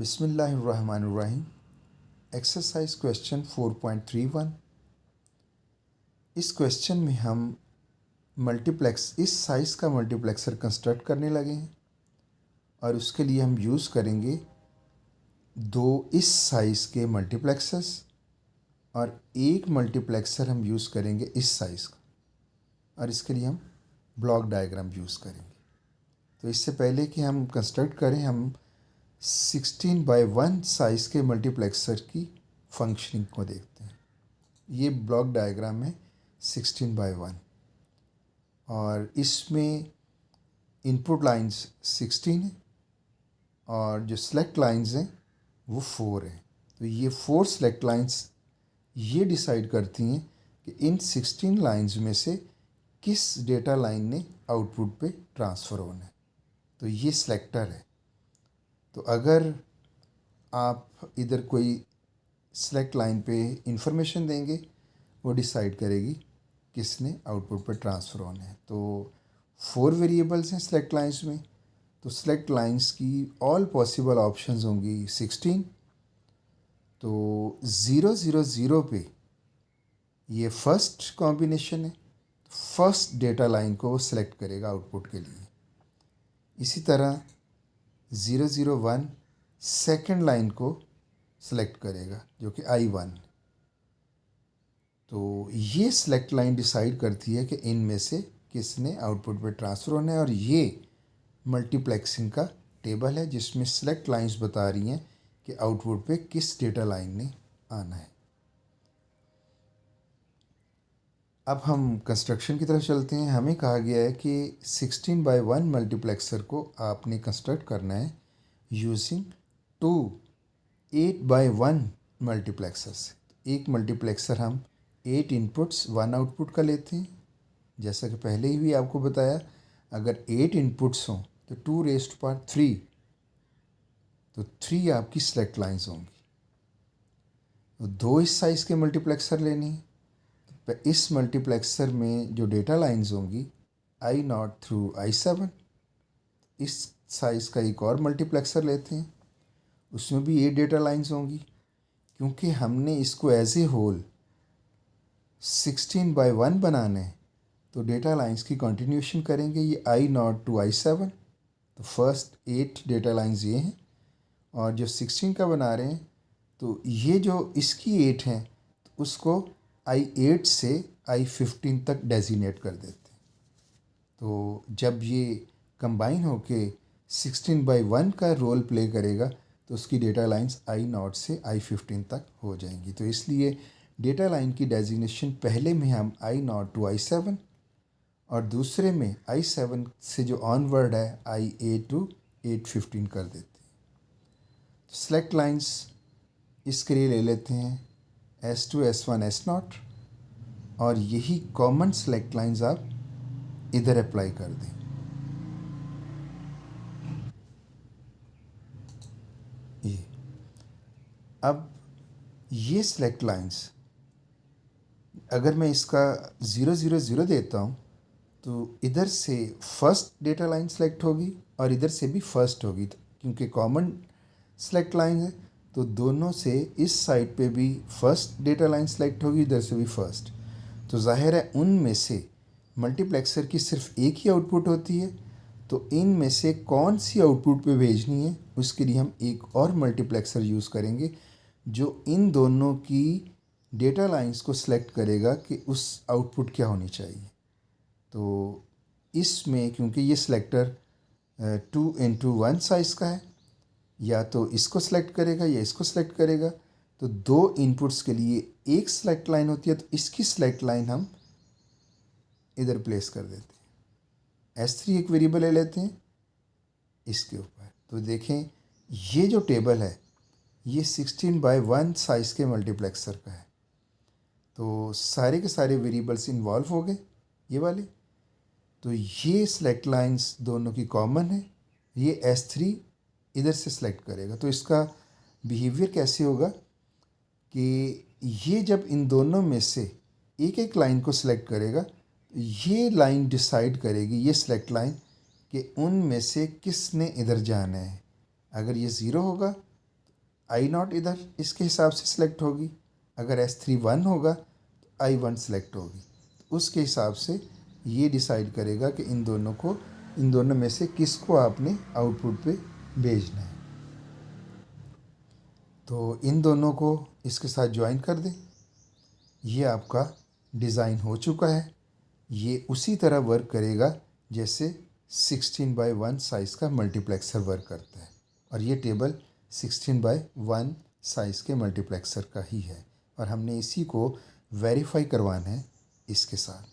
बिस्मिल्लाहिर्रहमानिर्रहीम। Exercise question 4.31। इस question में हम इस साइज़ का मल्टीप्लेक्सर कंस्ट्रक्ट करने लगे हैं और उसके लिए हम यूज़ करेंगे दो इस साइज़ के मल्टीप्लेक्सर्स और एक मल्टीप्लेक्सर हम यूज़ करेंगे इस साइज़ का, और इसके लिए हम ब्लॉक डायग्राम यूज़ करेंगे। तो इससे पहले कि हम कंस्ट्रक्ट करें, हम 16:1 साइज़ के मल्टीप्लेक्सर की फंक्शनिंग को देखते हैं। ये ब्लॉक डायग्राम है 16:1 और इसमें इनपुट लाइंस 16 है और जो सेलेक्ट लाइंस हैं वो 4 हैं। तो ये 4 सेलेक्ट लाइंस ये डिसाइड करती हैं कि इन 16 लाइंस में से किस डेटा लाइन ने आउटपुट पे ट्रांसफ़र होना है। तो ये सेलेक्टर है। तो अगर आप इधर कोई सेलेक्ट लाइन पे इंफॉर्मेशन देंगे, वो डिसाइड करेगी किसने आउटपुट पे ट्रांसफ़र होना है। तो 4 वेरिएबल्स हैं सेलेक्ट लाइंस में। तो सेलेक्ट लाइंस की ऑल पॉसिबल ऑप्शंस होंगी 16। तो 0 0 0 पे ये फर्स्ट कॉम्बिनेशन है, फर्स्ट डेटा लाइन को वो सिलेक्ट करेगा आउटपुट के लिए। इसी तरह 0 0 1 सेकेंड लाइन को सिलेक्ट करेगा जो कि I1। तो ये सिलेक्ट लाइन डिसाइड करती है कि इनमें से किसने आउटपुट पे ट्रांसफ़र होना है, और ये मल्टीप्लेक्सिंग का टेबल है जिसमें सिलेक्ट लाइंस बता रही हैं कि आउटपुट पे किस डेटा लाइन ने आना है। अब हम कंस्ट्रक्शन की तरफ चलते हैं। हमें कहा गया है कि 16:1 मल्टीप्लेक्सर को आपने कंस्ट्रक्ट करना है यूजिंग 2 8:1 मल्टीप्लेक्सर्स। एक मल्टीप्लेक्सर हम 8 इनपुट्स 1 आउटपुट का लेते हैं। जैसा कि पहले ही भी आपको बताया, अगर 8 इनपुट्स हों तो 2⁻³ तो 3 आपकी सेलेक्ट लाइंस होंगी। तो 2 इस साइज़ के मल्टीप्लेक्सर लेने हैं। तो इस मल्टीप्लेक्सर में जो डेटा लाइंस होंगी I0 थ्रू I7। इस साइज़ का एक और मल्टीप्लेक्सर लेते हैं, उसमें भी 8 डेटा लाइंस होंगी। क्योंकि हमने इसको एज ए होल 16:1 बनाना है, तो डेटा लाइंस की कंटिन्यूशन करेंगे। ये I0 टू I7, तो फर्स्ट 8 डेटा लाइंस ये हैं, और जो 16 का बना रहे हैं तो ये जो इसकी 8 हैं तो उसको I8 से I15 तक डेजिनेट कर देते हैं। तो जब ये कंबाइन होके 16:1 का रोल प्ले करेगा तो उसकी डेटा लाइंस I0 से I15 तक हो जाएंगी। तो इसलिए डेटा लाइन की डेजिग्नेशन पहले में हम I0 टू I7 और दूसरे में I7 से जो ऑनवर्ड है I8 टू 815 कर देते हैं। तो सेलेक्ट लाइंस इसके लिए ले लेते हैं S2 S1 S0, और यही कॉमन सेलेक्ट लाइंस आप इधर अप्लाई कर दें। ये अब ये सेलेक्ट लाइंस अगर मैं इसका 0 0 0 देता हूँ तो इधर से फर्स्ट डेटा लाइन सेलेक्ट होगी और इधर से भी फर्स्ट होगी। तो क्योंकि कॉमन सेलेक्ट लाइन है तो दोनों से इस साइड पे भी फर्स्ट डेटा लाइन सेलेक्ट होगी, इधर से भी फर्स्ट। तो जाहिर है उनमें से मल्टीप्लेक्सर की सिर्फ एक ही आउटपुट होती है, तो इनमें से कौन सी आउटपुट पे भेजनी है उसके लिए हम एक और मल्टीप्लेक्सर यूज़ करेंगे जो इन दोनों की डेटा लाइंस को सिलेक्ट करेगा कि उस आउटपुट क्या होनी चाहिए। तो इसमें क्योंकि ये सिलेक्टर 2:1 साइज़ का है, या तो इसको सिलेक्ट करेगा या इसको सिलेक्ट करेगा। तो 2 इनपुट्स के लिए एक सेलेक्ट लाइन होती है, तो इसकी सेलेक्ट लाइन हम इधर प्लेस कर देते हैं। S3 एक वेरिएबल ले लेते हैं इसके ऊपर। तो देखें ये जो टेबल है ये 16:1 साइज़ के मल्टीप्लेक्सर का है। तो सारे के सारे वेरिएबल्स इन्वॉल्व हो गए ये वाले। तो ये सेलेक्ट लाइंस दोनों की कॉमन है। ये S3 इधर से सिलेक्ट करेगा। तो इसका बिहेवियर कैसे होगा कि ये जब इन दोनों में से एक एक लाइन को सिलेक्ट करेगा, ये लाइन डिसाइड करेगी, ये सेलेक्ट लाइन, कि उन में से किसने इधर जाना है। अगर ये 0 होगा आई नॉट इधर इसके हिसाब से सिलेक्ट होगी, अगर S3 1 होगा तो I1 सिलेक्ट होगी। उसके हिसाब से ये डिसाइड करेगा कि इन दोनों में से किसको आपने आउटपुट पे भेजना है। तो इन दोनों को इसके साथ ज्वाइन कर दें। ये आपका डिज़ाइन हो चुका है। ये उसी तरह वर्क करेगा जैसे 16:1 साइज़ का मल्टीप्लेक्सर वर्क करता है, और ये टेबल 16:1 साइज़ के मल्टीप्लेक्सर का ही है, और हमने इसी को वेरीफाई करवाना है इसके साथ।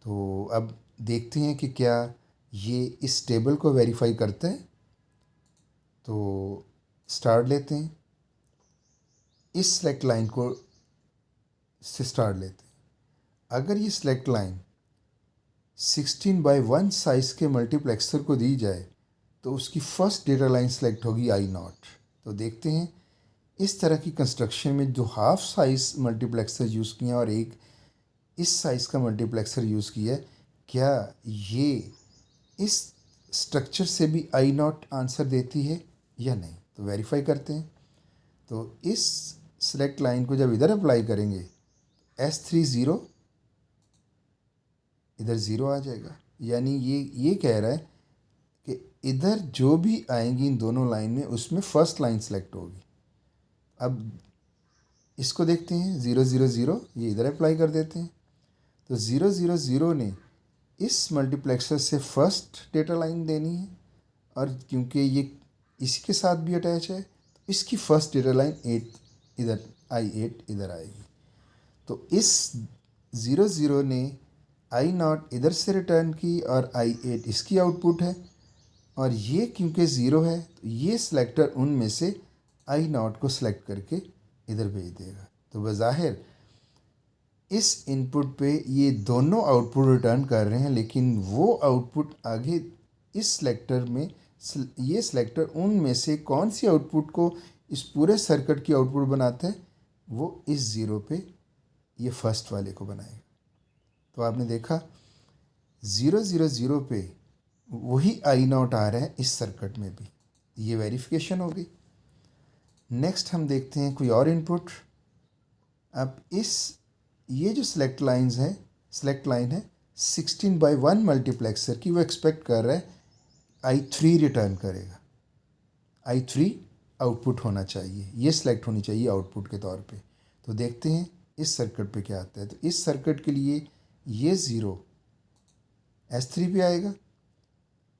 तो अब देखते हैं कि क्या ये इस टेबल को वेरीफाई करता है। तो स्टार्ट लेते हैं, इस सेलेक्ट लाइन को से स्टार्ट लेते हैं। अगर ये सेलेक्ट लाइन 16:1 साइज़ के मल्टीप्लेक्सर को दी जाए तो उसकी फर्स्ट डेटा लाइन सेलेक्ट होगी I0। तो देखते हैं इस तरह की कंस्ट्रक्शन में जो हाफ साइज़ मल्टीप्लेक्सर यूज़ किए हैं और एक इस साइज़ का मल्टीप्लेक्सर यूज़ किया है, क्या ये इस स्ट्रक्चर से भी I0 आंसर देती है या नहीं। तो वेरीफाई करते हैं। तो इस सेलेक्ट लाइन को जब इधर अप्लाई करेंगे, S3 0, इधर 0 आ जाएगा, यानी ये कह रहा है कि इधर जो भी आएंगी इन दोनों लाइन में उसमें फर्स्ट लाइन सेलेक्ट होगी। अब इसको देखते हैं 0 0 0, ये इधर अप्लाई कर देते हैं। तो 0 0 0 ने इस मल्टीप्लेक्सर से फर्स्ट डेटा लाइन देनी है, और क्योंकि ये इसी के साथ भी अटैच है तो इसकी फर्स्ट डेटा लाइन 8 इधर I8 इधर आएगी। तो इस 0 0 ने I0 इधर से रिटर्न की और I8 इसकी आउटपुट है, और ये क्योंकि 0 है तो ये सिलेक्टर उनमें से I0 को सिलेक्ट करके इधर भेज देगा। तो बज़ाहिर इस इनपुट पे ये दोनों आउटपुट रिटर्न कर रहे हैं, लेकिन वो आउटपुट आगे इस सिलेक्टर में, ये सिलेक्टर उनमें से कौन सी आउटपुट को इस पूरे सर्किट की आउटपुट बनाता है, वो इस 0 पे ये फर्स्ट वाले को बनाएगा। तो आपने देखा 0 0 0 पे वही I0 आ रहा है इस सर्किट में भी, ये वेरिफिकेशन हो गई। नेक्स्ट हम देखते हैं कोई और इनपुट। अब ये जो सेलेक्ट लाइन है 16:1 मल्टीप्लेक्सर की, वो एक्सपेक्ट कर रहा है I3 रिटर्न करेगा। I3 आउटपुट होना चाहिए, ये सिलेक्ट होनी चाहिए आउटपुट के तौर पे। तो देखते हैं इस सर्किट पे क्या आता है। तो इस सर्किट के लिए ये 0 S3 पे आएगा,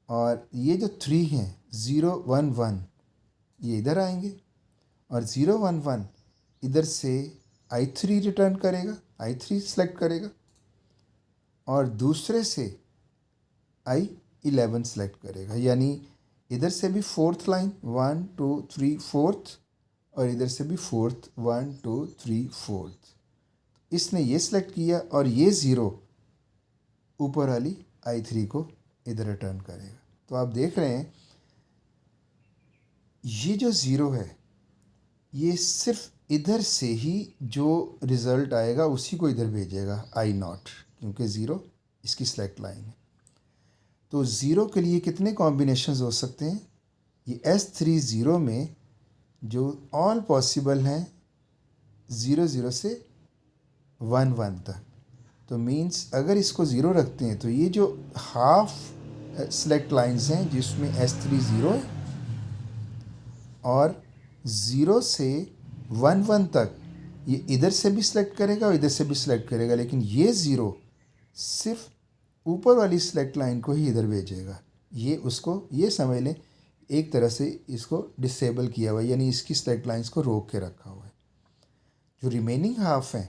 और ये जो 3 हैं 0 1 1 ये इधर आएंगे, और 0 1 1 इधर से I3 रिटर्न करेगा, I3 सेलेक्ट करेगा, और दूसरे से I11 सेलेक्ट करेगा। यानी इधर से भी फोर्थ लाइन 1 2 3 फोर्थ, और इधर से भी फोर्थ 1 2 3 फोर्थ। इसने ये सिलेक्ट किया, और ये 0 ऊपर वाली I3 को इधर रिटर्न करेगा। तो आप देख रहे हैं ये जो 0 है ये सिर्फ इधर से ही जो रिज़ल्ट आएगा उसी को इधर भेजेगा I0, क्योंकि 0 इसकी सेलेक्ट लाइन है। तो 0 के लिए कितने कॉम्बिनेशंस हो सकते हैं? ये S3 0 में जो ऑल पॉसिबल हैं 0 0 से 1 1 तक। तो मींस अगर इसको 0 रखते हैं तो ये जो हाफ सेलेक्ट लाइंस हैं जिसमें S3 0 है, और 0 से 1 1 तक ये इधर से भी सिलेक्ट करेगा और इधर से भी सिलेक्ट करेगा, लेकिन ये 0 सिर्फ ऊपर वाली सेलेक्ट लाइन को ही इधर भेजेगा। ये समझ लें एक तरह से इसको डिसेबल किया हुआ है, यानी इसकी सेलेक्ट लाइंस को रोक के रखा हुआ है। जो रिमेनिंग हाफ है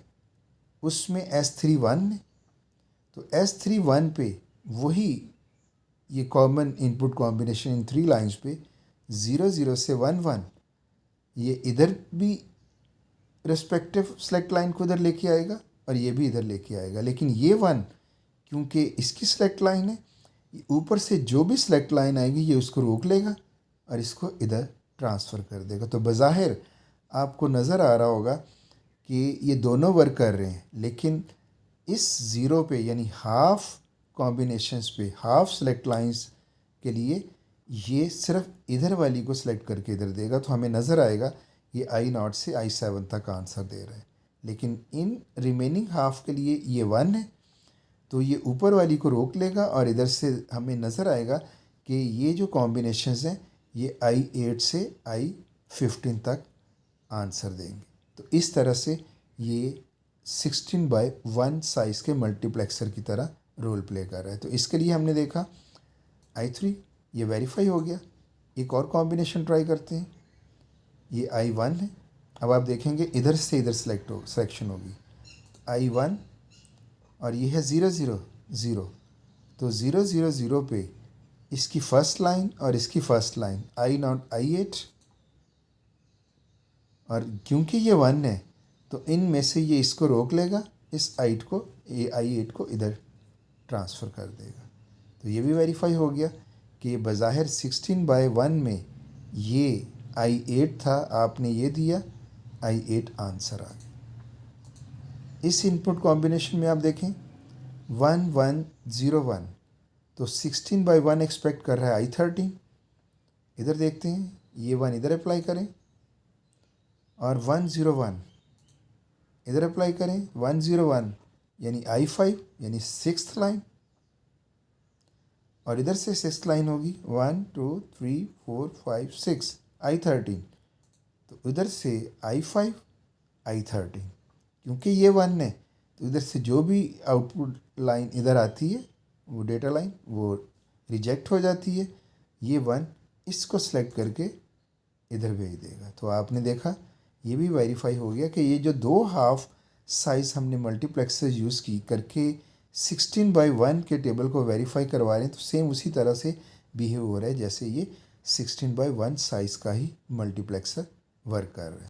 उसमें S3 1 है, तो S3 1 पे वही ये कॉमन इनपुट कॉम्बिनेशन इन 3 लाइंस पे 0 0 से 1 1 ये इधर भी रेस्पेक्टिव सेलेक्ट लाइन को इधर लेके आएगा और ये भी इधर लेके आएगा, लेकिन ये 1 क्योंकि इसकी सेलेक्ट लाइन है, ऊपर से जो भी सेलेक्ट लाइन आएगी ये उसको रोक लेगा और इसको इधर ट्रांसफ़र कर देगा। तो बज़ाहिर आपको नज़र आ रहा होगा कि ये दोनों वर्क कर रहे हैं, लेकिन इस 0 पे यानी हाफ कॉम्बिनेशंस पे, हाफ सेलेक्ट लाइंस के लिए ये सिर्फ इधर वाली को सिलेक्ट करके इधर देगा, तो हमें नज़र आएगा ये I0 से I7 तक आंसर दे रहा है। लेकिन इन रिमेनिंग हाफ के लिए ये 1 है, तो ये ऊपर वाली को रोक लेगा और इधर से हमें नज़र आएगा कि ये जो कॉम्बिनेशंस हैं ये I8 से I15 तक आंसर देंगे। तो इस तरह से ये 16/1 साइज़ के मल्टीप्लेक्सर की तरह रोल प्ले कर रहा है। तो इसके लिए हमने देखा I3 ये वेरीफाई हो गया। एक और कॉम्बिनेशन ट्राई करते हैं। ये I1 है। अब आप देखेंगे इधर से इधर सिलेक्शन होगी I1 और ये है 0 0 0। तो 0 0 0 पे इसकी फ़र्स्ट लाइन और इसकी फ़र्स्ट लाइन I0 I8, और क्योंकि ये 1 है तो इनमें से ये इसको रोक लेगा, इस I8 को इधर ट्रांसफ़र कर देगा। तो ये भी वेरीफाई हो गया कि बज़ाहिर 16/1 में ये I8 था, आपने ये दिया I8 आंसर आ गया। इस इनपुट कॉम्बिनेशन में आप देखें 1 1 0 1, तो 16/1 एक्सपेक्ट कर रहा है I13। इधर देखते हैं, ये 1 इधर अप्लाई करें और 1 0 1 इधर अप्लाई करें, 1 0 1 यानी I5 यानी 6th लाइन, और इधर से 6th लाइन होगी 1 2 3 4 5 6 I13। तो इधर से I5 I13, क्योंकि ये 1 है तो इधर से जो भी आउटपुट लाइन इधर आती है वो डेटा लाइन वो रिजेक्ट हो जाती है। ये 1 इसको सेलेक्ट करके इधर भेज देगा। तो आपने देखा ये भी वेरीफाई हो गया कि ये जो दो हाफ साइज़ हमने मल्टीप्लेक्सर यूज़ की करके 16/1 के टेबल को वेरीफाई करवा रहे हैं, तो सेम उसी तरह से बिहेव हो रहा है जैसे ये 16/1 साइज़ का ही मल्टीप्लेक्सर वर्क कर रहा है।